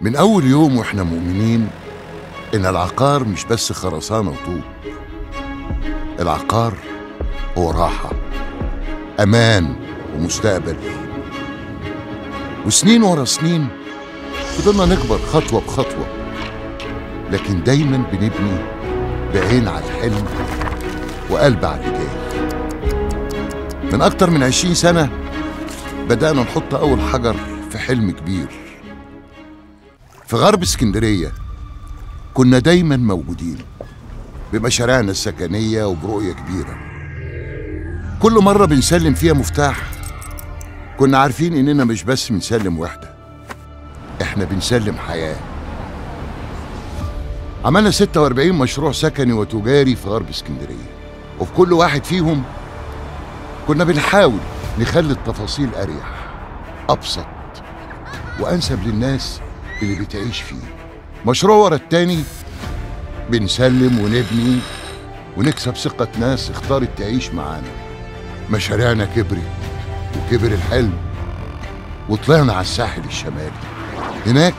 من أول يوم وإحنا مؤمنين إن العقار مش بس خرسانة وطوب. العقار هو راحة، أمان ومستقبل. وسنين ورا سنين فضلنا نكبر خطوة بخطوة، لكن دايما بنبني بعين على الحلم وقلب على اللي جاي. من أكتر من 20 سنة بدأنا نحط أول حجر في حلم كبير. في غرب اسكندرية كنا دايما موجودين بمشاريعنا السكنية وبرؤية كبيرة. كل مرة بنسلم فيها مفتاح كنا عارفين إننا مش بس بنسلم وحدة، إحنا بنسلم حياة. عملنا 46 مشروع سكني وتجاري في غرب اسكندرية، وفي كل واحد فيهم كنا بنحاول نخلي التفاصيل أريح، أبسط وأنسب للناس اللي بتعيش فيه. مشروع ورا التاني بنسلم ونبني ونكسب ثقة ناس اختارت تعيش معانا. مشاريعنا كبرت وكبر الحلم، وطلعنا على الساحل الشمالي. هناك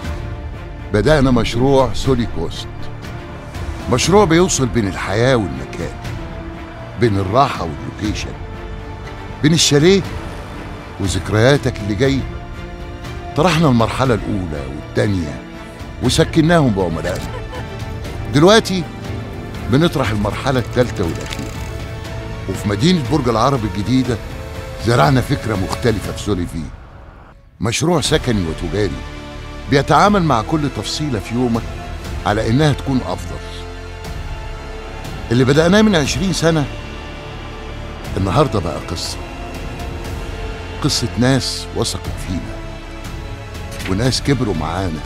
بدأنا مشروع سولي كوست، مشروع بيوصل بين الحياة والمكان، بين الراحة واللوكيشن، بين الشاليه وذكرياتك اللي جاي. طرحنا المرحلة الأولى والتانية وسكناهم بعملائنا. دلوقتي بنطرح المرحلة الثالثة والأخيرة، وفي مدينة برج العرب الجديدة زرعنا فكرة مختلفة في سولي في، مشروع سكني وتجاري بيتعامل مع كل تفصيلة في يومك على إنها تكون أفضل. اللي بدأناه من 20 سنة النهاردة بقى قصة ناس وثقت فينا، وناس كبروا معانا،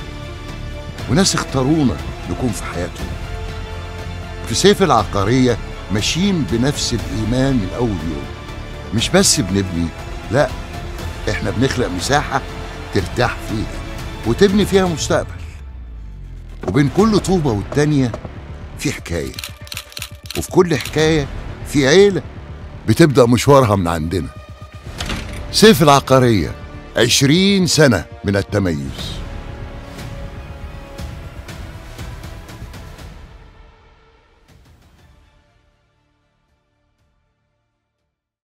وناس اختارونا نكون في حياتهم. في سيف العقارية ماشيين بنفس الإيمان من أول يوم. مش بس بنبني، لا، احنا بنخلق مساحة ترتاح فيها وتبني فيها مستقبل. وبين كل طوبة والتانية في حكاية، وفي كل حكاية في عيلة بتبدأ مشوارها من عندنا. سيف العقارية 20 سنة من التميز.